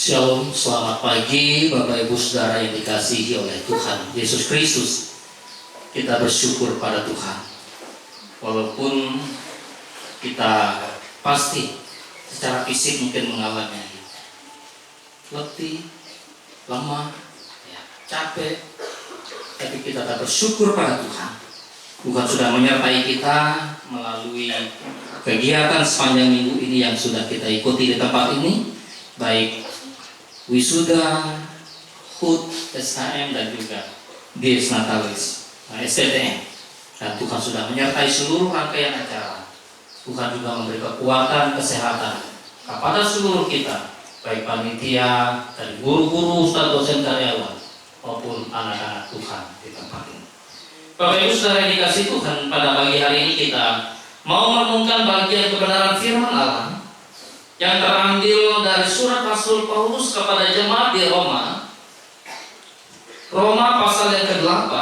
Shalom, selamat pagi Bapak Ibu Saudara yang dikasihi oleh Tuhan Yesus Kristus. Kita bersyukur pada Tuhan. Walaupun kita pasti secara fisik mungkin mengalami letih, lemah, capek, tapi kita tetap bersyukur pada Tuhan. Tuhan sudah menyertai kita melalui kegiatan sepanjang minggu ini yang sudah kita ikuti di tempat ini, baik wisuda, HUT, SHM, dan juga Dies Natalis, STTM. Dan Tuhan sudah menyertai seluruh rangkaian acara. Tuhan juga memberi kekuatan, kesehatan kepada seluruh kita, baik panitia, dari guru-guru, ustaz, dosen, karyawan, maupun anak-anak Tuhan di tempat ini. Bapak Ibu Saudara yang dikasih Tuhan, pada pagi hari ini kita mau merenungkan bagian kebenaran firman Allah yang terambil dari surat Rasul Paulus kepada jemaat di Roma. Roma pasal yang ke-8.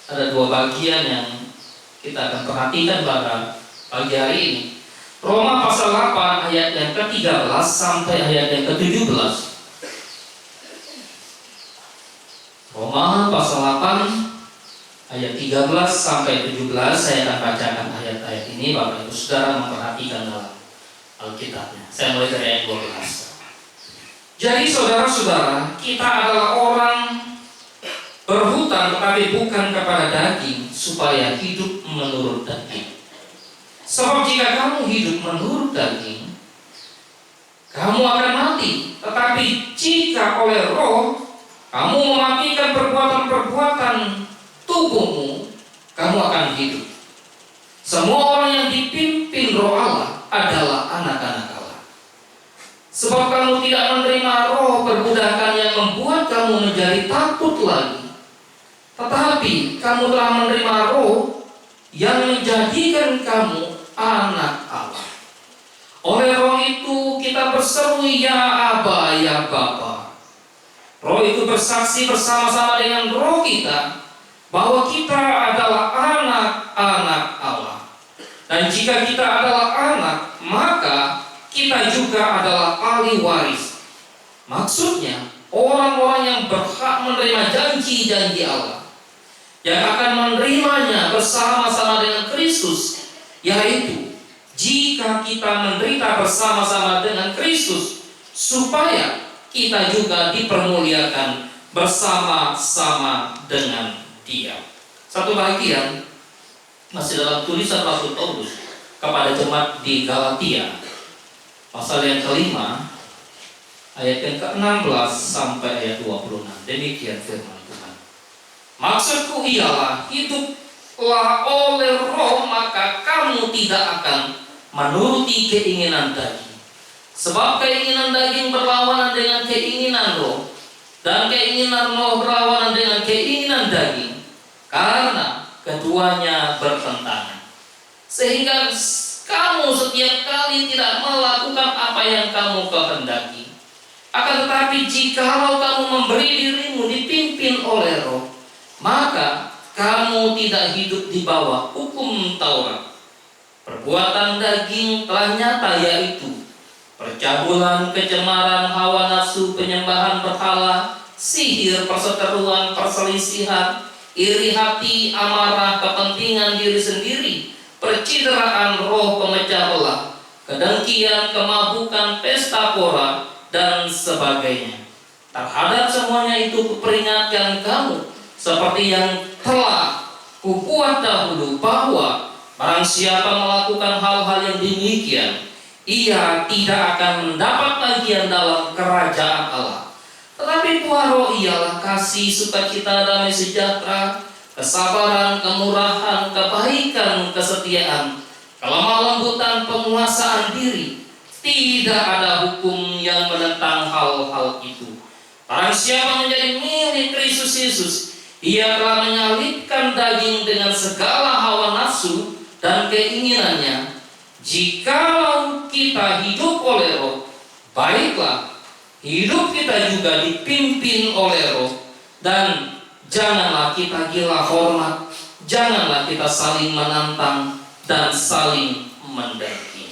Ada dua bagian yang kita akan perhatikan pada pagi hari ini. Roma pasal 8 ayat yang ke-13 sampai ayat yang ke-17. Roma pasal 8 ayat 13 sampai 17. Saya akan bacakan ayat-ayat ini. Bapak Ibu Saudara memperhatikan dalam Alkitabnya. Saya mulai dari ayat 12. Jadi saudara-saudara, kita adalah orang berhutang tetapi bukan kepada daging, supaya hidup menurut daging. Sebab jika kamu hidup menurut daging, kamu akan mati. Tetapi jika oleh roh kamu mematikan perbuatan-perbuatan tubuhmu, kamu akan hidup. Semua orang yang dipimpin roh Allah adalah anak-anak Allah. Sebab kamu tidak menerima roh perbudakan yang membuat kamu menjadi takut lagi, tetapi kamu telah menerima roh yang menjadikan kamu anak Allah. Oleh roh itu kita berseru, ya Aba, ya Bapa. Roh itu bersaksi bersama-sama dengan roh kita bahwa kita adalah anak-anak Allah. Dan jika kita adalah anak, maka kita juga adalah ahli waris. Maksudnya, orang-orang yang berhak menerima janji-janji Allah, yang akan menerimanya bersama-sama dengan Kristus, yaitu jika kita menderita bersama-sama dengan Kristus, supaya kita juga dipermuliakan bersama-sama dengan Dia. Satu bagian masih dalam tulisan Rasul Paulus kepada jemaat di Galatia, pasal yang ke-5 ayat yang ke-16 sampai ayat 26. Demikian firman Tuhan. Maksudku ialah, hiduplah oleh roh, maka kamu tidak akan menuruti keinginan daging. Sebab keinginan daging berlawanan dengan keinginan roh, dan keinginan roh berlawanan dengan keinginan daging, karena keduanya bertentangan. Sehingga kamu setiap kali tidak melakukan apa yang kamu kehendaki. Akan tetapi jikalau kamu memberi dirimu dipimpin oleh roh, maka kamu tidak hidup di bawah hukum Taurat. Perbuatan daging telah nyata, yaitu percabulan, kecemaran, hawa nafsu, penyembahan berhala, sihir, perseteruan, perselisihan, iri hati, amarah, kepentingan diri sendiri, percideraan roh, pemecah belah, kedengkian, kemabukan, pesta pora, dan sebagainya. Terhadap semuanya itu kuperingatkan kamu, seperti yang telah kubuat dahulu, bahwa barang siapa melakukan hal-hal yang demikian, ia tidak akan mendapat bagian dalam kerajaan Allah. Tetapi buah roh ialah kasih, sukacita, damai sejahtera, kesabaran, kemurahan, kebaikan, kesetiaan, kelemah lembutan, penguasaan diri. Tidak ada hukum yang menentang hal-hal itu. Barang siapa menjadi milik Kristus Yesus, ia telah menyalibkan daging dengan segala hawa nafsu dan keinginannya. Jikalau kita hidup oleh roh, baiklah, hidup kita juga dipimpin oleh roh. Dan janganlah kita gila hormat, janganlah kita saling menantang dan saling mendengki.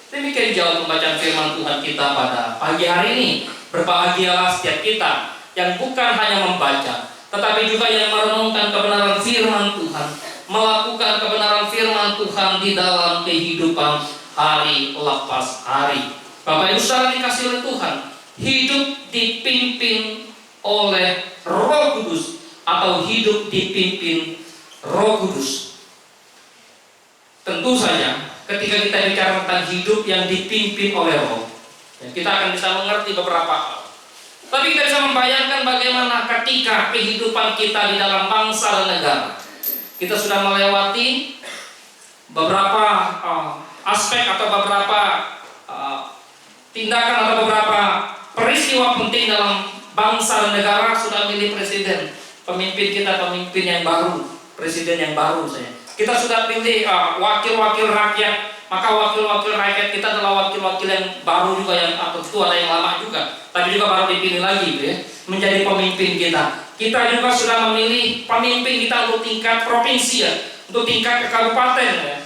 Demikian jauh pembacaan firman Tuhan kita pada pagi hari ini. Berbahagialah setiap kita yang bukan hanya membaca, tetapi juga yang merenungkan kebenaran firman Tuhan, melakukan kebenaran firman Tuhan di dalam kehidupan hari lepas hari. Bapak Ibu saudara dikasih oleh Tuhan, hidup dipimpin oleh Roh Kudus atau hidup dipimpin Roh Kudus. Tentu saja ketika kita bicara tentang hidup yang dipimpin oleh Roh, kita akan bisa mengerti beberapa hal. Tapi kita bisa membayangkan bagaimana ketika kehidupan kita di dalam bangsa dan negara, kita sudah melewati beberapa aspek atau beberapa tindakan atau beberapa peristiwa penting dalam bangsa dan negara. Sudah milih presiden, pemimpin kita pemimpin yang baru, presiden yang baru saya. Kita sudah pilih wakil-wakil rakyat, maka wakil-wakil rakyat kita adalah wakil-wakil yang baru juga, yang atau itu ada yang lama juga, tapi juga baru dipilih lagi gitu ya, menjadi pemimpin kita. Kita juga sudah memilih pemimpin kita untuk tingkat provinsi ya, untuk tingkat kabupaten ya,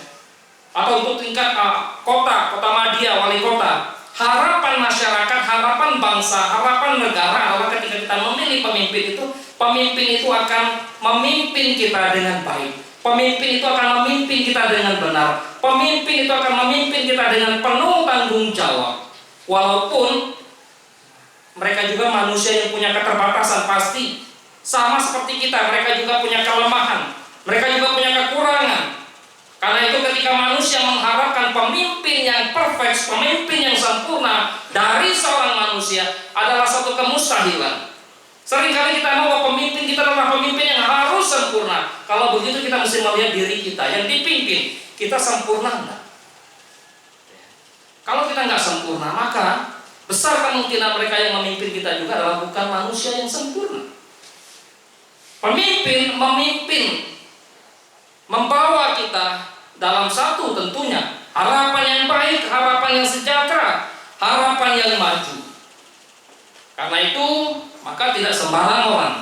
atau untuk tingkat kota madya, wali kota. Harapan masyarakat, harapan bangsa, harapan negara adalah ketika kita memilih pemimpin itu akan memimpin kita dengan baik. Pemimpin itu akan memimpin kita dengan benar. Pemimpin itu akan memimpin kita dengan penuh tanggung jawab. Walaupun mereka juga manusia yang punya keterbatasan, pasti sama seperti kita, mereka juga punya kelemahan, mereka juga punya kekurangan. Karena itu ketika manusia mengharapkan pemimpin yang perfect, pemimpin yang sempurna dari seorang manusia adalah satu kemustahilan. Seringkali kita mau bahwa pemimpin kita adalah pemimpin yang harus sempurna. Kalau begitu kita mesti melihat diri kita yang dipimpin, kita sempurna enggak? Kalau kita enggak sempurna, maka besar kemungkinan mereka yang memimpin kita juga adalah bukan manusia yang sempurna. Pemimpin memimpin, membawa kita dalam satu tentunya harapan yang baik, harapan yang sejahtera, harapan yang maju. Karena itu maka tidak sembarang orang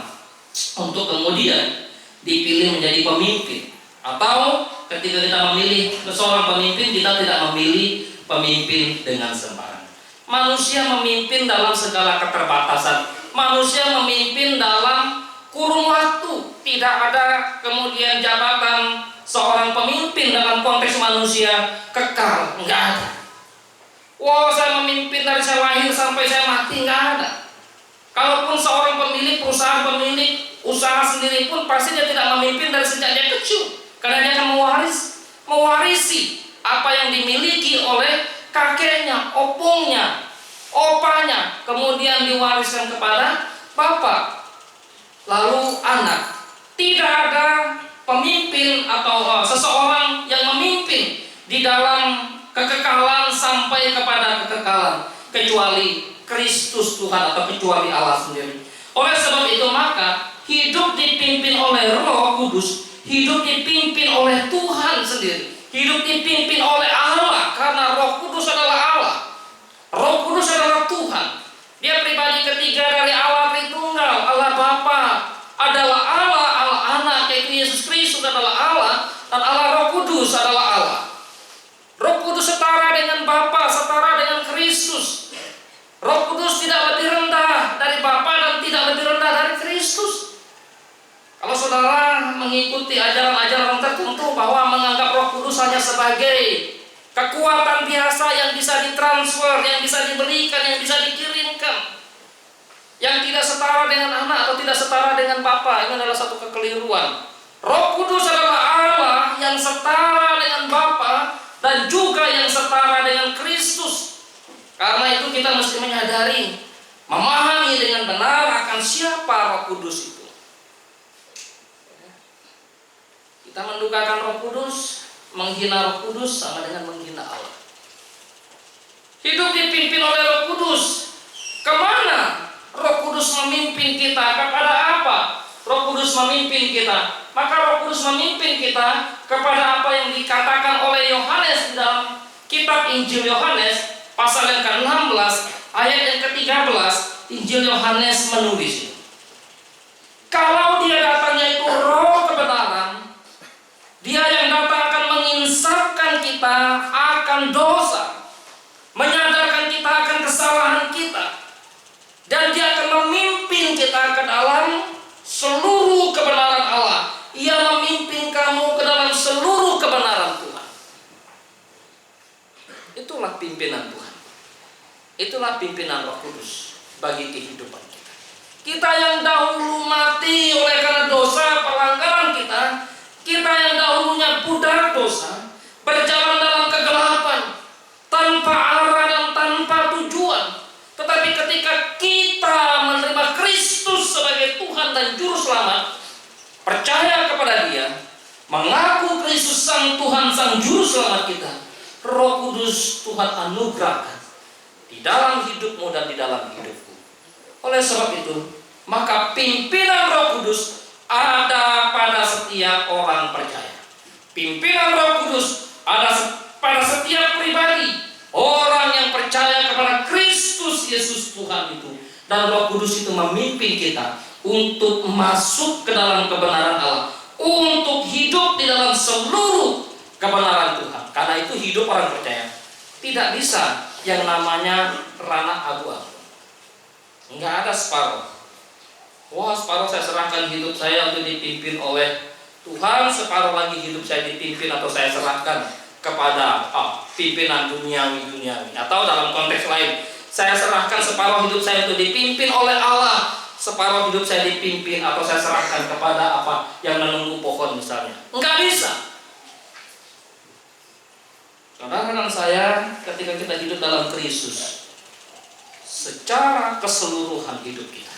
untuk kemudian dipilih menjadi pemimpin. Atau ketika kita memilih seorang pemimpin, kita tidak memilih pemimpin dengan sembarang. Manusia memimpin dalam segala keterbatasan. Manusia memimpin dalam kurun waktu. Tidak ada kemudian jabatan seorang pemimpin dalam konteks manusia kekal. Enggak ada. Wah, saya memimpin dari saya lahir sampai saya mati. Enggak ada. Kalaupun seorang pemilik perusahaan, pemilik usaha sendiri pun pasti dia tidak memimpin dari sejak dia kecil, karena dia akan mewarisi apa yang dimiliki oleh kakeknya, opungnya, opanya, kemudian diwariskan kepada bapak, lalu anak. Tidak ada pemimpin atau seseorang yang memimpin di dalam kekekalan sampai kepada kekekalan kecuali Kristus Tuhan atau kecuali Allah sendiri. Oleh sebab itu maka hidup dipimpin oleh Roh Kudus, hidup dipimpin oleh Tuhan sendiri, hidup dipimpin oleh Allah, karena Roh Kudus adalah Allah. Roh Kudus adalah Tuhan. Dia pribadi ketiga dari Allah Tritunggal. Allah Bapa adalah Allah, Allah Anak, yaitu Yesus Kristus adalah Allah, dan Allah Roh Kudus adalah Allah. Roh Kudus setara dengan Bapa, setara dengan Kristus. Roh Kudus tidak lebih rendah dari Bapa dan tidak lebih rendah dari Kristus. Kalau saudara mengikuti ajaran-ajaran tertentu bahwa menganggap Roh Kudus hanya sebagai kekuatan biasa yang bisa ditransfer, yang bisa diberikan, yang bisa dikirimkan, yang tidak setara dengan anak atau tidak setara dengan Bapa, ini adalah satu kekeliruan. Roh Kudus adalah Allah yang setara dengan Bapa dan juga yang setara dengan Kristus. Karena itu kita mesti menyadari, memahami dengan benar akan siapa Roh Kudus itu. Kita mendukakan Roh Kudus, menghina Roh Kudus sama dengan menghina Allah. Hidup dipimpin oleh Roh Kudus. Kemana Roh Kudus memimpin kita? Kepada apa Roh Kudus memimpin kita? Maka Roh Kudus memimpin kita kepada apa yang dikatakan oleh Yohanes di dalam kitab Injil Yohanes pasal yang ke-16 ayat yang ke-13. Injil Yohanes menulis, kalau dia datangnya itu Roh kebenaran, dia yang datang akan menginsafkan kita akan dosa, Itulah pimpinan Roh Kudus bagi kehidupan kita. Kita yang dahulu mati oleh karena dosa pelanggaran kita, kita yang dahulunya budak dosa, berjalan dalam kegelapan, tanpa arah dan tanpa tujuan. Tetapi ketika kita menerima Kristus sebagai Tuhan dan Juru Selamat, percaya kepada Dia, mengaku Kristus Sang Tuhan, Sang Juru Selamat kita, Roh Kudus Tuhan anugerahkan di dalam hidupmu dan di dalam hidupku. Oleh sebab itu, maka pimpinan Roh Kudus ada pada setiap orang percaya. Pimpinan Roh Kudus ada pada setiap pribadi. Orang yang percaya kepada Kristus Yesus Tuhan itu, dan Roh Kudus itu memimpin kita untuk masuk ke dalam kebenaran Allah, untuk hidup di dalam seluruh kebenaran Tuhan. Karena itu hidup orang percaya tidak bisa yang namanya ranah abu-abu. Enggak ada separuh. Wah, separuh saya serahkan hidup saya untuk dipimpin oleh Tuhan, separuh lagi hidup saya dipimpin atau saya serahkan kepada pimpinan duniawi. Atau dalam konteks lain, saya serahkan separuh hidup saya untuk dipimpin oleh Allah, separuh hidup saya dipimpin atau saya serahkan kepada apa yang menunggu pohon misalnya. Enggak bisa. Saudara dan saya, ketika kita hidup dalam Kristus, secara keseluruhan hidup kita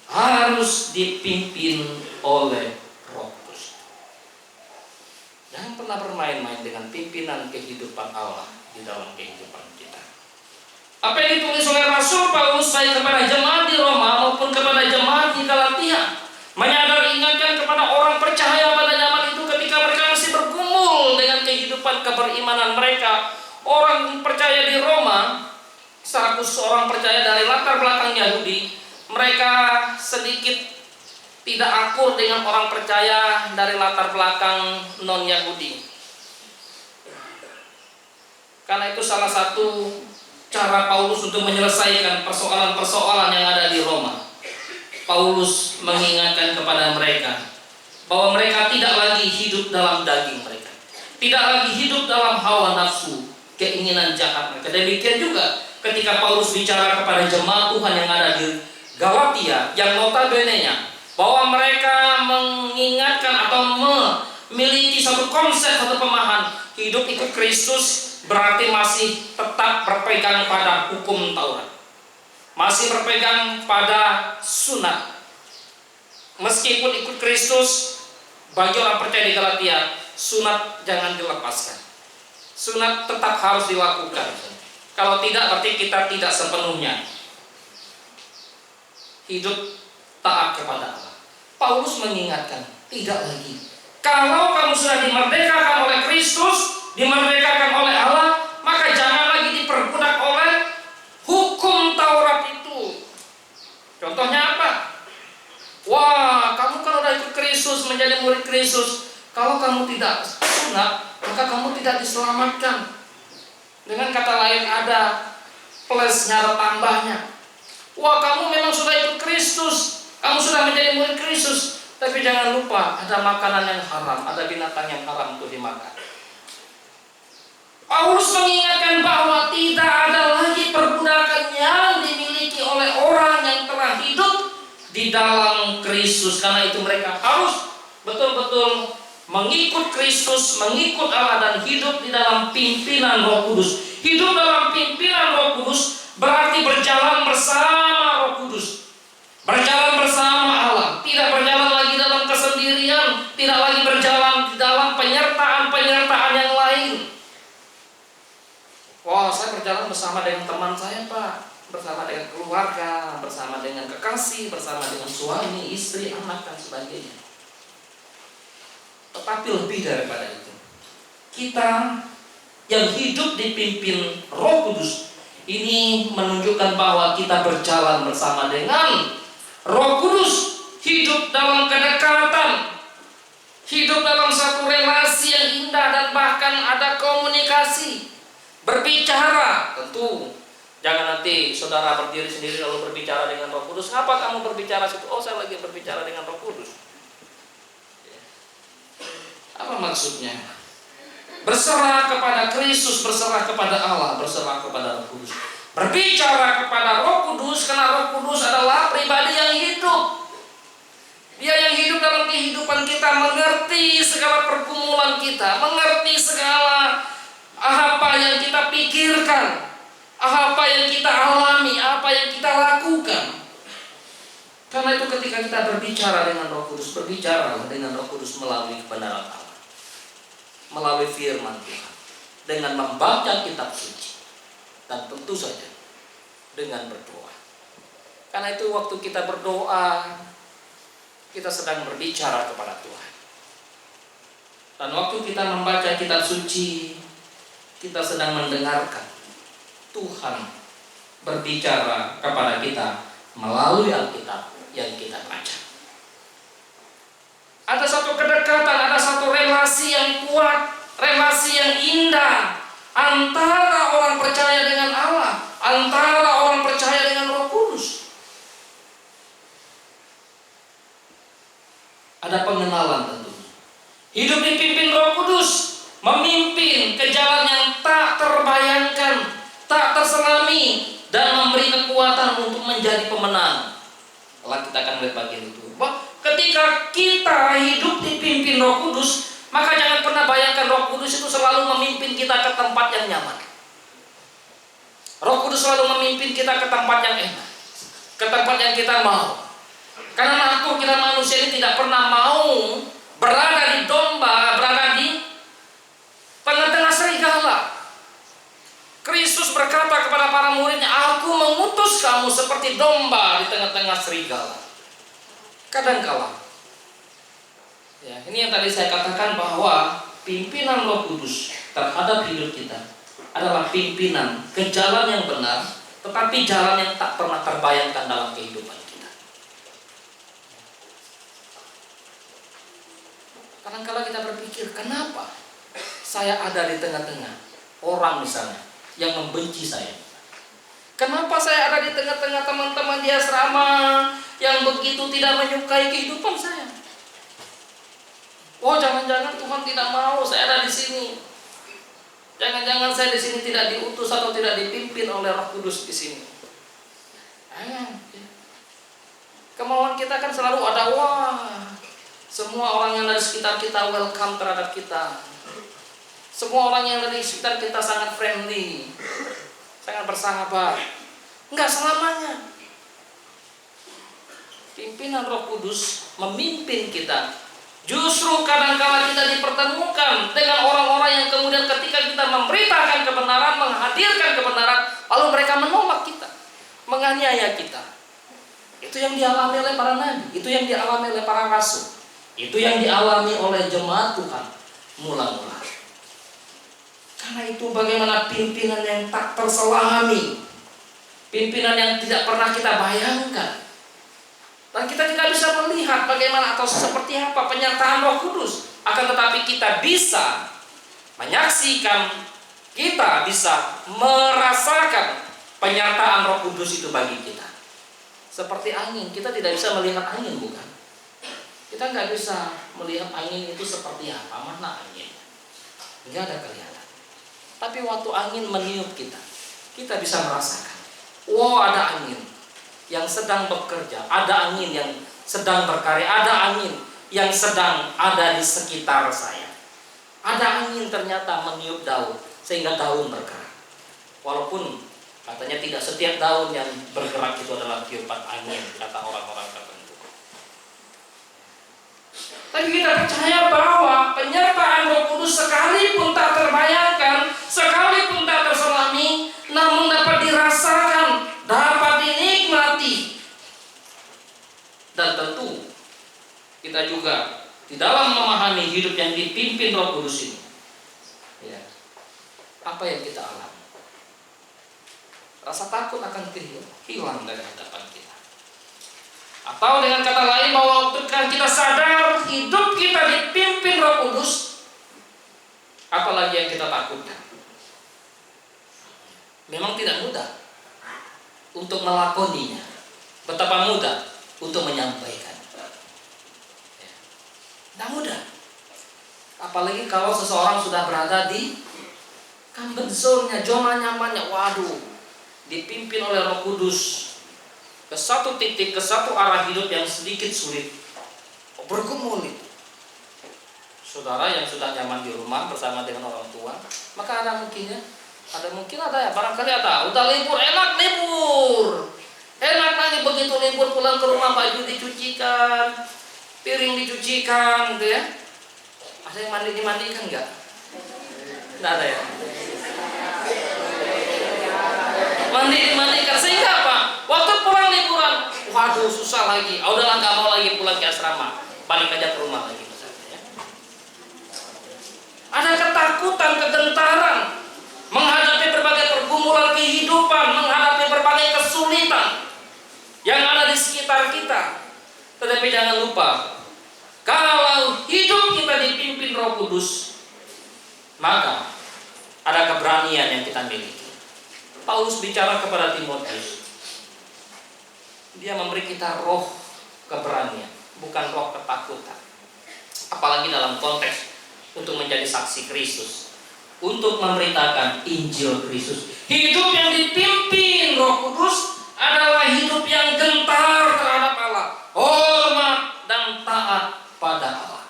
harus dipimpin oleh Roh Kudus. Jangan pernah bermain-main dengan pimpinan kehidupan Allah di dalam kehidupan kita. Apa yang ditulis oleh Rasul Paulus baik kepada jemaat di Roma maupun kepada jemaat di Galatia, menyadar ingatkan kepada orang percaya pada zaman itu ketika mereka masih bergumul dengan kehidupan keberimanan mereka. Orang percaya di Roma, secara khusus orang percaya dari latar belakang Yahudi, mereka sedikit tidak akur dengan orang percaya dari latar belakang non-Yahudi. Karena itu salah satu cara Paulus untuk menyelesaikan persoalan-persoalan yang ada di Roma. Paulus mengingatkan kepada mereka bahwa mereka tidak lagi hidup dalam daging mereka, tidak lagi hidup dalam hawa nafsu, keinginan jahat mereka. Demikian juga ketika Paulus bicara kepada jemaat Tuhan yang ada di Galatia, yang notabene-nya bahwa mereka mengingatkan atau memiliki satu konsep, satu pemahaman hidup ikut Kristus berarti masih tetap berpegang pada hukum Taurat, masih berpegang pada sunat. Meskipun ikut Kristus, bagi orang percaya di Galatia, sunat jangan dilepaskan, sunat tetap harus dilakukan. Kalau tidak, berarti kita tidak sepenuhnya hidup taat kepada Allah. Paulus mengingatkan, tidak lagi. Kalau kamu sudah dimerdekakan oleh Kristus, dimerdekakan oleh Allah, maka jangan lagi diperbudak oleh hukum Taurat itu. Contohnya apa? Wah, kamu kan udah ikut Kristus, menjadi murid Kristus. Kalau kamu tidak sunat, maka kamu tidak diselamatkan. Dengan kata lain, ada plusnya atau tambahnya. Wah, kamu memang sudah ikut Kristus, kamu sudah menjadi murid Kristus, tapi jangan lupa ada makanan yang haram, ada binatang yang haram untuk dimakan. Paulus mengingatkan bahwa tidak ada lagi perbudakan yang dimiliki oleh orang yang telah hidup di dalam Kristus. Karena itu mereka harus betul-betul mengikut Kristus, mengikut Allah, dan hidup di dalam pimpinan Roh Kudus. Hidup dalam pimpinan Roh Kudus berarti berjalan bersama Roh Kudus, berjalan bersama Allah, tidak berjalan lagi dalam kesendirian, tidak lagi berjalan di dalam penyertaan yang lain. Wah, saya berjalan bersama dengan teman saya, Pak, bersama dengan keluarga, bersama dengan kekasih, bersama dengan suami, istri, anak, dan sebagainya. Tetapi lebih daripada itu, kita yang hidup dipimpin Roh Kudus ini menunjukkan bahwa kita berjalan bersama dengan Roh Kudus, hidup dalam kedekatan, hidup dalam satu relasi yang indah, dan bahkan ada komunikasi, berbicara. Tentu jangan nanti saudara berdiri sendiri lalu berbicara dengan Roh Kudus. Apa kamu berbicara situ? Oh, saya lagi berbicara dengan Roh Kudus. Apa maksudnya? Berserah kepada Kristus, berserah kepada Allah, berserah kepada Roh Kudus. Berbicara kepada Roh Kudus, karena Roh Kudus adalah pribadi yang hidup. Dia yang hidup dalam kehidupan kita, mengerti segala pergumulan kita, mengerti segala apa yang kita pikirkan, apa yang kita alami, apa yang kita lakukan. Karena itu ketika kita berbicara dengan Roh Kudus, berbicara dengan Roh Kudus melalui kebenaran Allah, melalui firman Tuhan, dengan membaca kitab suci, dan tentu saja dengan berdoa. Karena itu waktu kita berdoa, kita sedang berbicara kepada Tuhan. Dan waktu kita membaca kitab suci, kita sedang mendengarkan Tuhan berbicara kepada kita melalui Alkitab yang kita baca. Ada satu kedekatan, ada satu relasi yang kuat, relasi yang indah antara orang percaya dengan Allah, antara orang percaya dengan Roh Kudus. Ada pengenalan tentunya. Hidup dipimpin Roh Kudus, memimpin ke jalan yang tak terbayangkan, tak terselami, dan memberi kekuatan untuk menjadi pemenang. Kalau kita akan lihat bagian itu, ketika kita hidup dipimpin Roh Kudus, maka jangan pernah bayangkan Roh Kudus itu selalu memimpin kita ke tempat yang nyaman. Roh Kudus selalu memimpin kita ke tempat yang enak, ke tempat yang kita mau. Karena kita manusia ini tidak pernah mau berada di domba, berada di tengah-tengah serigala. Kristus berkata kepada para muridnya, "Aku mengutus kamu seperti domba di tengah-tengah serigala." Kadangkala, ya, ini yang tadi saya katakan bahwa pimpinan Roh Kudus terhadap hidup kita adalah pimpinan ke jalan yang benar, tetapi jalan yang tak pernah terbayangkan dalam kehidupan kita. Kadangkala kita berpikir, kenapa saya ada di tengah-tengah orang misalnya yang membenci saya? Kenapa saya ada di tengah-tengah teman-teman di asrama yang begitu tidak menyukai kehidupan saya? Oh, jangan-jangan Tuhan tidak mau saya ada di sini. Jangan-jangan saya di sini tidak diutus atau tidak dipimpin oleh Roh Kudus di sini. Kemauan kita kan selalu ada, semua orang yang dari sekitar kita welcome terhadap kita. Semua orang yang dari sekitar kita sangat friendly, sangat bersahabat. Enggak selamanya. Pimpinan Roh Kudus memimpin kita. Justru kadang-kala kita dipertemukan dengan orang-orang yang kemudian ketika kita memberitakan kebenaran, menghadirkan kebenaran, lalu mereka menolak kita, menganiaya kita. Itu yang dialami oleh para nabi, itu yang dialami oleh para rasul, itu yang dialami oleh jemaat Tuhan mula-mula. Karena itu bagaimana pimpinan yang tak terselami, pimpinan yang tidak pernah kita bayangkan. Dan kita tidak bisa melihat bagaimana atau seperti apa penyertaan Roh Kudus. Akan tetapi kita bisa menyaksikan, kita bisa merasakan penyertaan Roh Kudus itu bagi kita. Seperti angin, kita tidak bisa melihat angin, bukan? Kita nggak bisa melihat angin itu seperti apa, mana angin. Nggak ada kelihatan. Tapi waktu angin meniup kita, kita bisa merasakan. Ada angin yang sedang bekerja, ada angin yang sedang berkarya, ada angin yang sedang ada di sekitar saya. Ada angin ternyata meniup daun sehingga daun bergerak. Walaupun katanya tidak setiap daun yang bergerak itu adalah tiupan angin, kata orang-orang tertentu. Tapi kita percaya bahwa penyertaan Roh Kudus sekalipun tak terbayangkan, sekalipun tak terselami, namun dapat dirasakan, dapat dinikmati. Dan tentu kita juga di dalam memahami hidup yang dipimpin Roh Kudus ini, ya, apa yang kita alami? Rasa takut akan hilang dari hadapan kita. Atau dengan kata lain, bahwa ketika kita sadar hidup kita dipimpin Roh Kudus, apalagi yang kita takutkan? Memang tidak mudah untuk melakoninya, betapa mudah untuk menyampaikan. Tidak mudah. Apalagi kalau seseorang sudah berada di comfort zone-nya, zona nyamannya. Waduh, dipimpin oleh Roh Kudus ke satu titik, ke satu arah hidup yang sedikit sulit, bergumul itu. Saudara yang sudah nyaman di rumah bersama dengan orang tua, maka ada mungkin ya, barangkali ada. Udah libur, enak libur. Enak lagi begitu libur, pulang ke rumah baju dicucikan, piring dicucikan, gitu ya. Ada yang dimandikan nggak? Nggak ada ya. Dimandikan sehingga apa? Waktu pulang liburan, waduh susah lagi. Udahlah nggak mau lagi pulang ke asrama, balik aja ke rumah lagi misalnya. Ya. Ada ketakutan, kegentaran menghadapi berbagai pergumulan kehidupan, menghadapi berbagai kesulitan yang ada di sekitar kita. Tetapi jangan lupa, kalau hidup kita dipimpin Roh Kudus, maka ada keberanian yang kita miliki. Paulus bicara kepada Timotius, dia memberi kita roh keberanian, bukan roh ketakutan. Apalagi dalam konteks untuk menjadi saksi Kristus, untuk memberitakan Injil Kristus. Hidup yang dipimpin Roh Kudus adalah hidup yang gentar terhadap Allah, hormat dan taat pada Allah.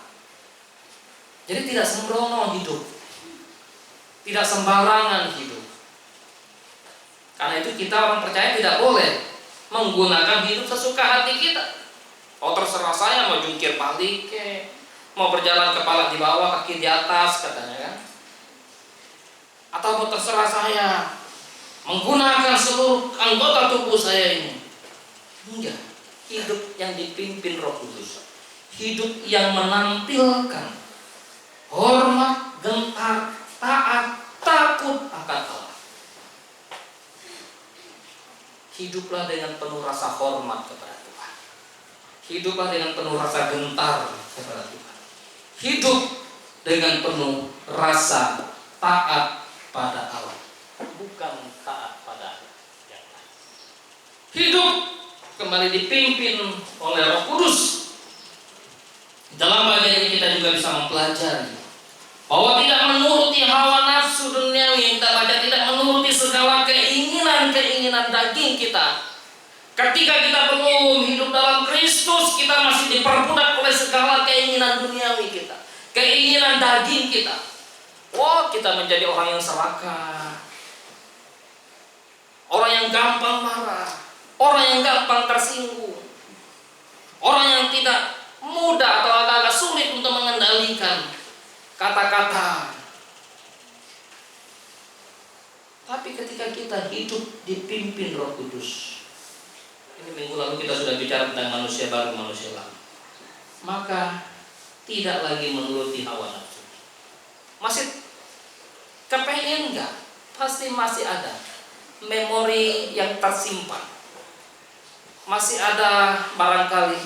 Jadi tidak sembrono hidup, tidak sembarangan hidup. Karena itu kita orang percaya tidak boleh menggunakan hidup sesuka hati kita. Oh terserah saya mau jungkir balik, mau berjalan kepala di bawah kaki di atas katanya kan. Atau mau terserah saya menggunakan seluruh anggota tubuh saya ini. Enggak. Hidup yang dipimpin Roh Kudus, hidup yang menampilkan hormat, gentar, taat, takut akan Allah. Hiduplah dengan penuh rasa hormat kepada Tuhan. Hiduplah dengan penuh rasa gentar kepada Tuhan. Hidup dengan penuh rasa taat pada Allah, bukan taat pada yang lain. Hidup kembali dipimpin oleh Roh Kudus. Dalam bagian ini kita juga bisa mempelajari bahwa tidak menuruti hawa nafsu duniawi yang kita baca, tidak menuruti segala keinginan daging kita. Ketika kita belum hidup dalam Kristus, kita masih diperbudak oleh segala keinginan duniawi kita, keinginan daging kita. Kita menjadi orang yang serakah, orang yang gampang marah, orang yang gampang tersinggung, orang yang tidak mudah atau agak sulit untuk mengendalikan kata-kata. Tapi ketika kita hidup dipimpin Roh Kudus, ini minggu lalu kita sudah bicara tentang manusia baru, manusia lama, maka tidak lagi menuruti hawa nafsu. Masih kepengen enggak? Pasti masih ada memori yang tersimpan. Masih ada barangkali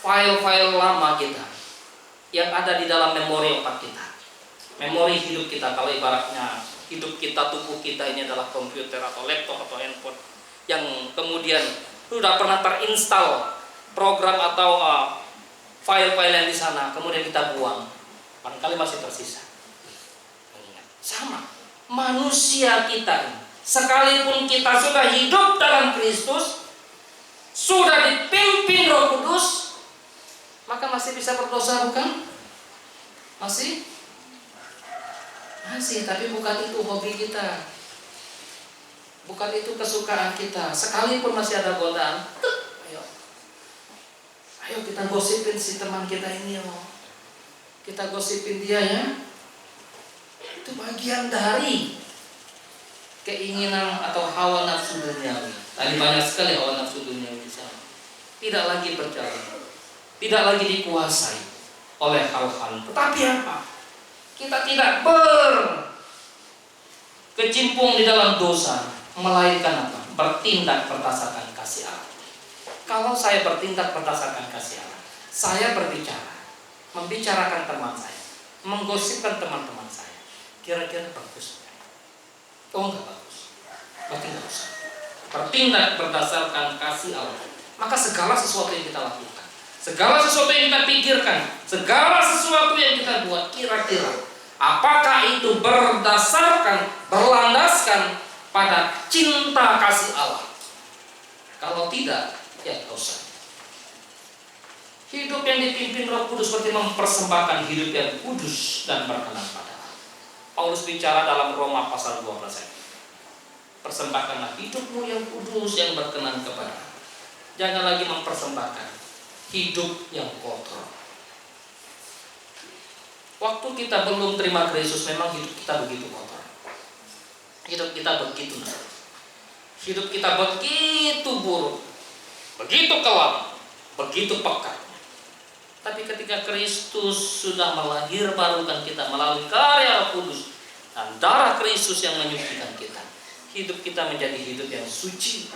file-file lama kita yang ada di dalam memori otak kita, memori hidup kita. Kalau ibaratnya hidup kita, tubuh kita ini adalah komputer atau laptop atau handphone yang kemudian sudah pernah terinstall program atau file-file yang di sana, kemudian kita buang, barangkali masih tersisa. Sama manusia kita, sekalipun kita sudah hidup dalam Kristus, sudah dipimpin Roh Kudus, maka masih bisa berdosa, bukan? Masih, tapi bukan itu hobi kita, bukan itu kesukaan kita. Sekalipun masih ada godaan, ayo kita gosipin si teman kita ini, kita gosipin dia ya. Itu bagian dari keinginan atau hawa nafsu duniawi. Tadi banyak sekali hawa nafsu duniawi di sana. Tidak lagi berjalan, tidak lagi dikuasai oleh hal-hal. Tetapi apa? Kita tidak berkecimpung di dalam dosa, melainkan apa? Bertindak berdasarkan kasih Allah. Kalau saya bertindak berdasarkan kasih Allah, saya berbicara, membicarakan teman saya, menggosipkan teman-teman saya, kira-kira bagus? Oh enggak bagus, berarti enggak usah. Bertindak berdasarkan kasih Allah, maka segala sesuatu yang kita lakukan, segala sesuatu yang kita pikirkan, segala sesuatu yang kita buat, kira-kira apakah itu berdasarkan, berlandaskan pada cinta kasih Allah. Kalau tidak, ya nggak usah. Hidup yang dipimpin Roh Kudus seperti mempersembahkan hidup yang kudus dan berkenan pada Allah. Paulus bicara dalam Roma pasal 12 ayat. Persembahkanlah hidupmu yang kudus yang berkenan kepada Allah. Jangan lagi mempersembahkan hidup yang kotor. Waktu kita belum terima Kristus, memang hidup kita begitu kotor. Hidup kita begitu neraka. Hidup kita begitu buruk, begitu kelam, begitu pekat. Tapi ketika Kristus sudah melahirbarukan kita melalui karya Roh Kudus dan darah Kristus yang menyucikan kita, hidup kita menjadi hidup yang suci.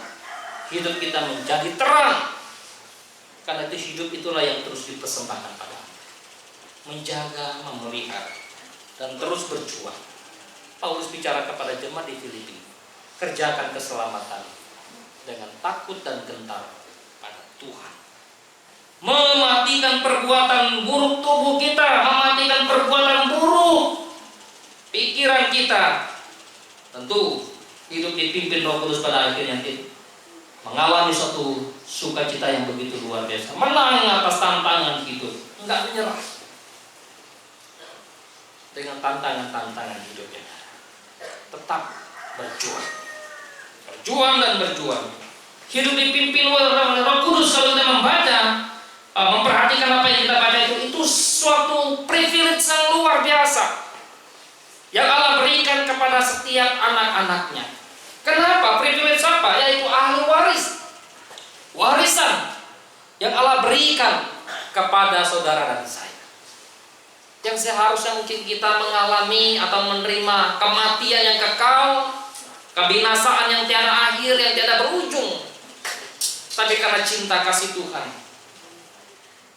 Hidup kita menjadi terang. Karena itu hidup itulah yang terus dipersembahkan pada Allah. Menjaga, memelihara, dan terus berjuang. Paulus bicara kepada jemaat di Filipi, kerjakan keselamatan dengan takut dan gentar pada Tuhan. Mematikan perbuatan buruk tubuh kita, mematikan perbuatan buruk pikiran kita. Tentu hidup dipimpin Roh Kudus pada akhirnya mengalami suatu sukacita yang begitu luar biasa, menang atas tantangan hidup, enggak menyerah dengan tantangan-tantangan hidupnya. Tetap berjuang dan berjuang. Hidup dipimpin oleh Roh Kudus. Kalau kita membaca, memperhatikan apa yang kita baca itu suatu privilege yang luar biasa yang Allah berikan kepada setiap anak-anaknya. Kenapa? Privilege apa? Yaitu ahli warisan yang Allah berikan kepada saudara dan saya. Yang seharusnya mungkin kita mengalami atau menerima kematian yang kekal, kebinasaan yang tiada akhir, yang tiada berujung. Tapi karena cinta kasih Tuhan,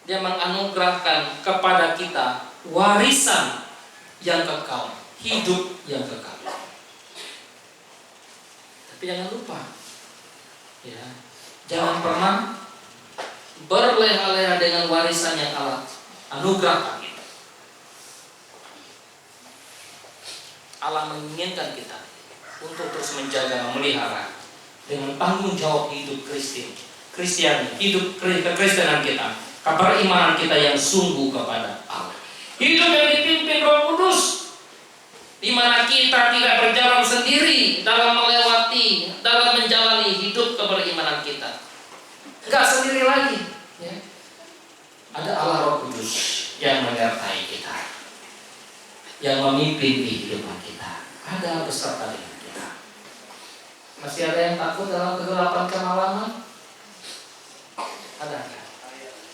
Dia menganugerahkan kepada kita warisan yang kekal, hidup yang kekal. Tapi jangan lupa, ya, jangan pernah berleha-leha dengan warisan yang Allah anugerahkan. Allah menginginkan kita untuk terus menjaga, memelihara dengan tanggung jawab hidup Kristiani, hidup kekristenan kita, keberimanan kita yang sungguh kepada Allah. Hidup yang dipimpin Roh Kudus, di mana kita tidak berjalan sendiri dalam menjalani hidup keberimanan kita. Enggak sendiri lagi, ya. Ada Allah Roh Kudus yang menyertai kita, yang memimpin kehidupan kita. Ada beserta dengan kita. Masih ada yang takut dalam kegelapan kemalaman? Ada kan?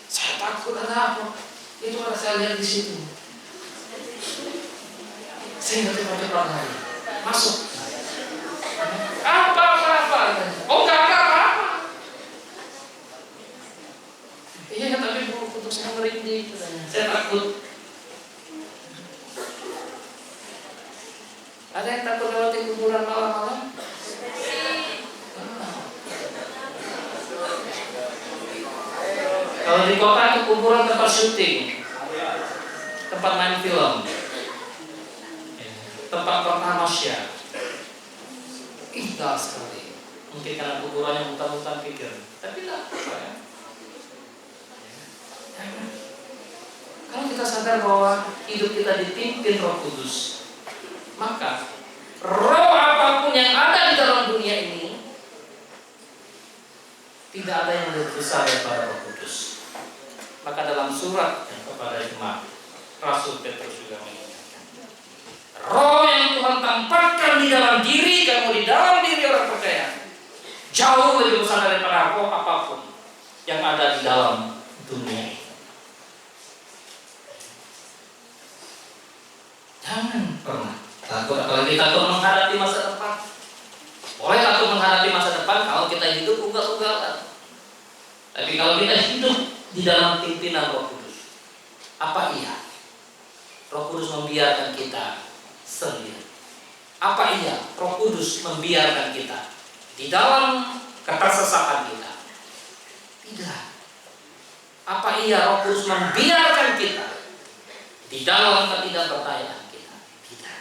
Saya takut, ada apa? Itu ada saya lihat di situ. Saya nggak terima cepat hari. Masuk. Apa? Oh, nggak ada apa-apa. Iya, tapi bulu kuduk saya merinding. Saya takut. Ada yang takut lewati kuburan malam-malam? Kalau di kota itu kuburan tempat syuting, tempat main film, tempat bertamasya. Indah sekali. Mungkin karena kuburannya hutan-hutan pikir, tapi tidak apa ya. Kalau kita sadar bahwa hidup kita dipimpin Roh Kudus, maka roh apapun yang ada di dalam dunia ini tidak ada yang lebih besar daripada Roh Kudus. Maka dalam surat kepada jemaat, Rasul Petrus juga mengingatkan, roh yang Tuhan tampakkan di dalam diri kamu, di dalam diri orang percaya, jauh lebih besar daripada roh apapun yang ada di dalam dunia ini. Jangan pernah takut, apalagi takut menghadapi masa depan. Boleh takut menghadapi masa depan kalau kita hidup ugal-ugalan. Tapi kalau kita hidup di dalam pimpinan Roh Kudus, apa iya Roh Kudus membiarkan kita sendiri? Apa iya Roh Kudus membiarkan kita di dalam ketersesatan kita? Tidak. Apa iya Roh Kudus membiarkan kita di dalam ketidakberdayaan kita? Tidak.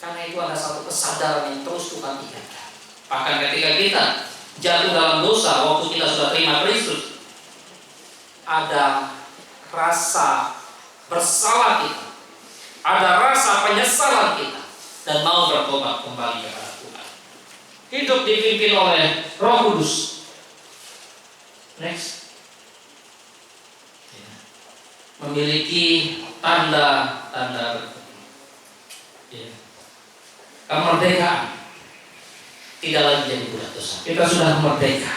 Karena itu ada satu kesadaran yang terus Tuhan ingatkan. Bahkan ketika kita jatuh dalam dosa, waktu kita sudah terima Kristus, ada rasa bersalah kita, ada rasa penyesalan kita, dan mau bertobat kembali kepada Tuhan. Hidup dipimpin oleh Roh Kudus. Next. Memiliki tanda-tanda kemerdekaan. Tidak lagi jadi budak dosa. Kita sudah merdeka.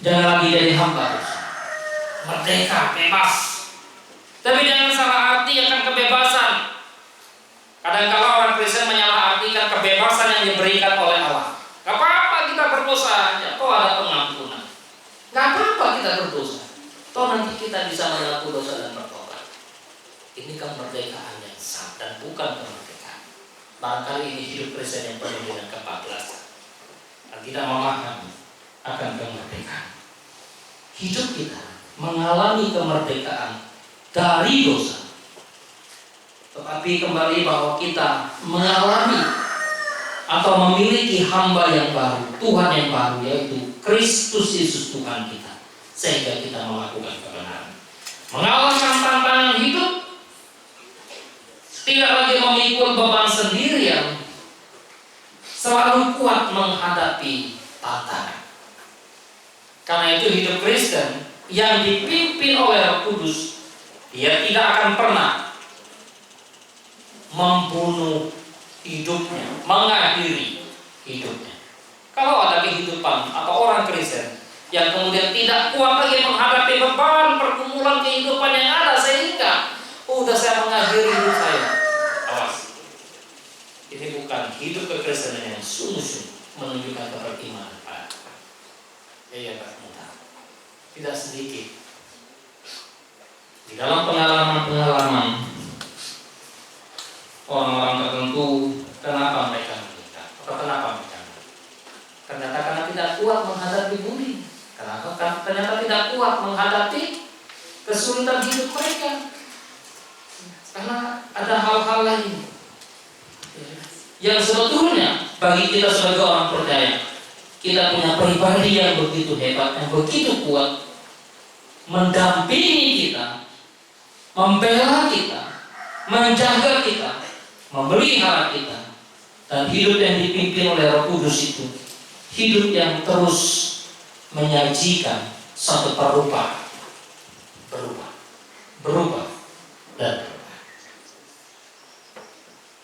Jangan lagi jadi hamba dosa. Merdeka, bebas. Tapi jangan salah arti akan kebebasan. Kadang-kala orang Kristen menyalahartikan kebebasan yang diberikan oleh Allah. Gak apa-apa kita berdosa, ya kok ada pengampunan. Gak apa-apa kita berdosa. Toh nanti kita bisa mengaku dosa dan bertobat. Ini kemerdekaan yang sah dan bukan kemerdekaan. Barangkali ini hidup Kristen yang penuh dengan kebablasan dan tidak memahami akan kemerdekaan. Hidup kita mengalami kemerdekaan dari dosa. Tetapi kembali bahwa kita mengalami atau memiliki hamba yang baru, Tuhan yang baru, yaitu Kristus Yesus Tuhan kita. Sehingga kita melakukan kebenaran, mengalahkan tantangan hidup, tidak lagi memikul beban sendirian, selalu kuat menghadapi tantangan. Karena itu hidup Kristen yang dipimpin oleh Roh Kudus, dia tidak akan pernah membunuh hidupnya, mengakhiri hidupnya. Kalau ada kehidupan atau orang Kristen yang kemudian tidak kuat lagi menghadapi beban pergumulan kehidupan yang ada, sehingga udah saya mengakhiri hidup saya. Awas, ini bukan hidup kekristenan yang sungguh-sungguh menunjukkan keberimanan. Ya Pak Muta, tidak sedikit di dalam pengalaman-pengalaman orang-orang tertentu, kenapa mereka menikah atau kenapa mereka menikah? Ternyata karena tidak kuat menghadapi bullying. Kenapa? Ternyata tidak kuat menghadapi kesulitan hidup mereka. Karena ada hal-hal lain yang sebetulnya bagi kita sebagai orang percaya, kita punya pribadi yang begitu hebat, yang begitu kuat, mendampingi kita, membela kita, menjaga kita, memelihara kita, dan hidup yang dipimpin oleh Roh Kudus itu hidup yang terus menyajikan satu perubahan, berubah dan berubah.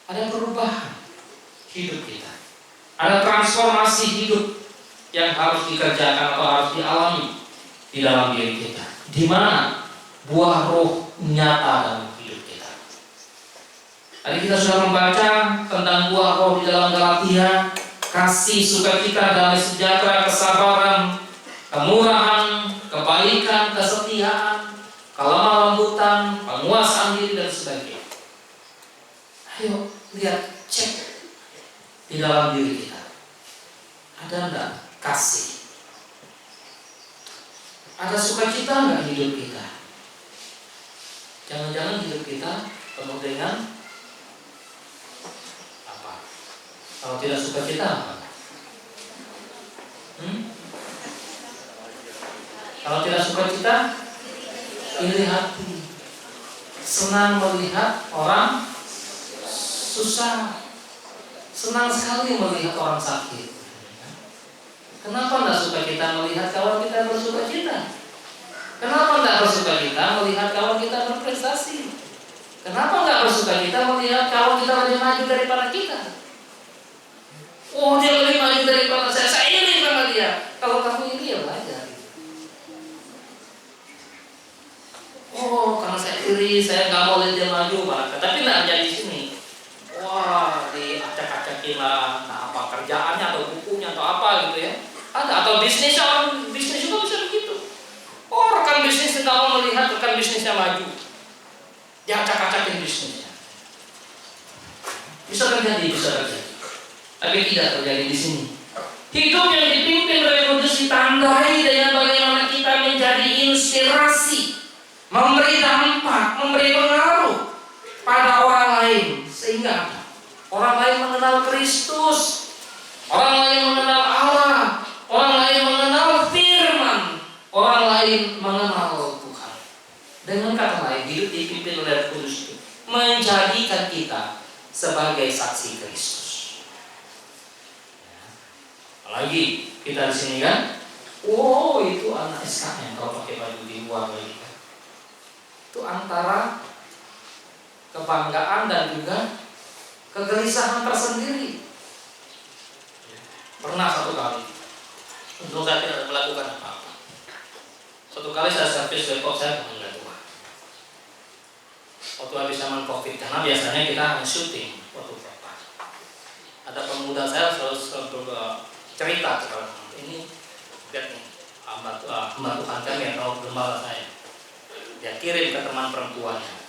Ada perubahan hidup kita, ada transformasi hidup yang harus dikerjakan atau harus dialami di dalam diri kita, di mana buah roh nyata dalam hidup kita. Tadi kita sudah membaca tentang buah roh di dalam Galatia: kasih, sukacita, damai sejahtera, kesabaran, kemurahan, kebaikan, kesetiaan, kelemah lembutan, penguasaan diri, dan sebagainya. Ayo lihat, cek di dalam diri kita, ada enggak kasih? Ada sukacita enggak hidup kita? Jangan-jangan hidup kita penuh dengan apa? Kalau tidak sukacita apa? Kalau tidak sukacita, iri hati, senang melihat orang susah, senang sekali melihat orang sakit. Kenapa tidak sukacita melihat kawan kita bersukacita? Kenapa tidak bersukacita melihat kawan kita berprestasi? Kenapa tidak bersukacita melihat kawan kita lebih maju daripada kita? Oh, dia lebih maju daripada saya iri sama dia. Kalau kamu iri, ya belajar. Oh, karena saya iri, saya nggak mau lihat dia maju, Pak. Tapi nggak jadi di sini. Wah, diacak-acakin lah. Nah, apa kerjaannya atau bukunya atau apa gitu ya? Ada, atau bisnisnya, orang bisnis juga bisa begitu. Oh, rekan bisnis tidak mau melihat rekan bisnisnya maju, diacak-acakin bisnisnya. Bisa terjadi, tapi tidak terjadi di sini. Hidup yang dipimpin oleh Kudus ditandai dengan bagaimana kita menjadi inspirasi, memberi dampak, memberi pengaruh pada orang lain, sehingga Orang lain mengenal Kristus, orang lain mengenal Allah, orang lain mengenal firman, orang lain mengenal Tuhan. Dengan kata lain, hidup dipimpin oleh Roh Kudus itu menjadikan kita sebagai saksi Kristus. Apalagi kita di sini kan, oh itu anak SKM kalau pakai baju di luar lagi kan. Itu antara kebanggaan dan juga kegelisahan tersendiri. Pernah satu kali, untuk saya tidak melakukan apa-apa. Satu kali saya servis laptop saya enggak tua. Waktu habis zaman COVID, karena biasanya kita syuting waktu apa. Ada pemuda saya selalu cerita kepada ini, lihat nih, hamba Tuhan kami atau gembala saya. Dia kirim ke teman perempuannya,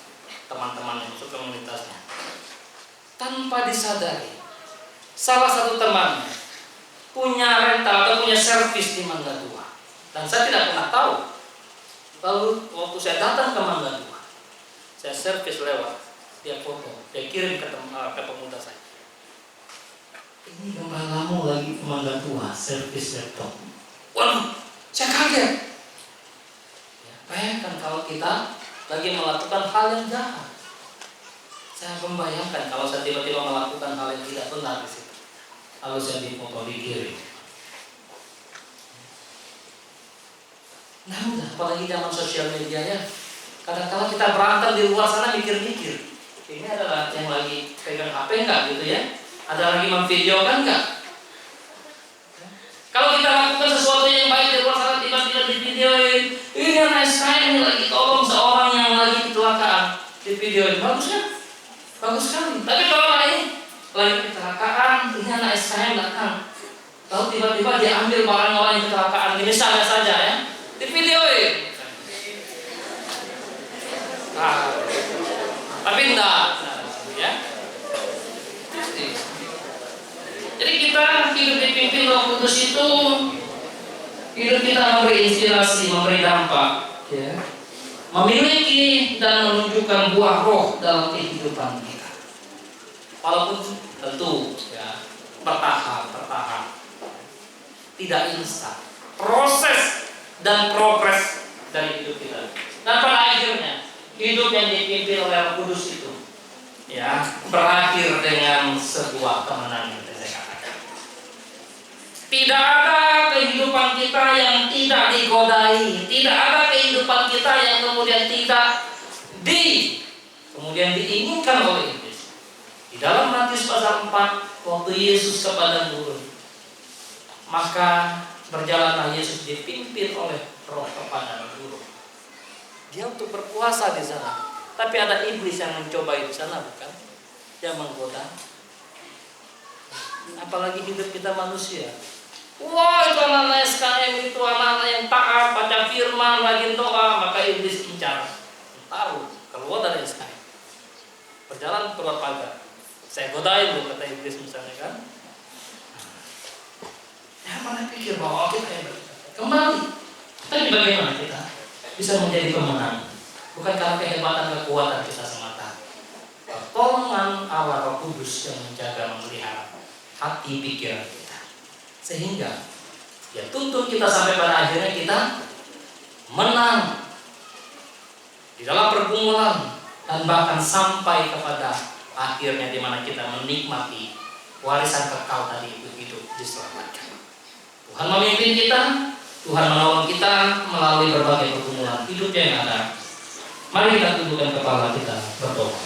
teman-teman yang masuk komunitasnya. Tanpa disadari, salah satu temannya punya rental atau punya servis di Mangga Tua, dan saya tidak pernah tahu. Lalu waktu saya datang ke Mangga Tua, saya servis lewat, dia foto, dia kirim ke pemuda saya. Ini gembalamu lagi ke Mangga Tua, servis laptop. Waduh, saya kaget. Bayangkan kalau kita lagi melakukan hal yang jahat. Saya membayangkan kalau saya tiba-tiba melakukan hal yang tidak benar di situ. Lalu saya difoto, dikirim. Nah udah, apalagi zaman sosial media ya. Kadang-kadang kita berantem di luar sana mikir-mikir. Ini adalah yang lagi pegang HP enggak gitu ya? Ada lagi memvideokan enggak? Kalau kita lakukan sesuatu yang baik di luar sana tiba-tiba divideoin, ini anak SKM ini lagi tolong seorang yang lagi kecelakaan, divideoin, bagus kan? Bagus sekali. Tapi kalau lain lagi kecelakaan, ini anak SKM datang, lalu tiba-tiba dia ambil barang orang yang kecelakaan, ini misalnya saja ya, divideoin. Nah, tapi enggak, ya. Jadi kita hidup dipimpin Roh Kudus itu, hidup kita memberi inspirasi, memberi dampak, ya. Memiliki dan menunjukkan buah roh dalam kehidupan kita. Walaupun tentu ya bertahap, tidak instan. Proses dan progres dari hidup kita. Dan pada akhirnya hidup yang dipimpin oleh Roh Kudus itu ya berakhir dengan sebuah kemenangan. Tidak ada kehidupan kita yang tidak digodai, tidak ada kehidupan kita yang kemudian tidak kemudian diinginkan oleh iblis. Di dalam Matius pasal 4, waktu Yesus ke padang gurun, maka berjalanlah Yesus dipimpin oleh Roh ke padang gurun. Dia untuk berpuasa di sana, tapi ada iblis yang mencobai di sana, bukan? Yang menggoda. Apalagi hidup kita manusia. Wah, itu anak-anak SKM, itu anak-anak yang taat, baca firman, rajin doa, maka iblis incar. Tahu, keluar dari SKM, berjalan keluar pagar. Saya godain loh, kata iblis misalnya kan. Ya mana pikir bahwa kita yang kembali. Tapi bagaimana kita bisa menjadi pemenang? Bukan karena kehebatan kekuatan kita semata. Pertolongan Allah Roh Kudus yang menjaga, memelihara hati pikiran kita. Sehingga ya tuntun kita sampai pada akhirnya kita menang di dalam pergumulan dan bahkan sampai kepada akhirnya di mana kita menikmati warisan kekal tadi itu hidup diselamatkan. Tuhan memimpin kita, Tuhan menolong kita melalui berbagai pergumulan hidup yang ada. Mari kita tundukkan kepala kita berdoa.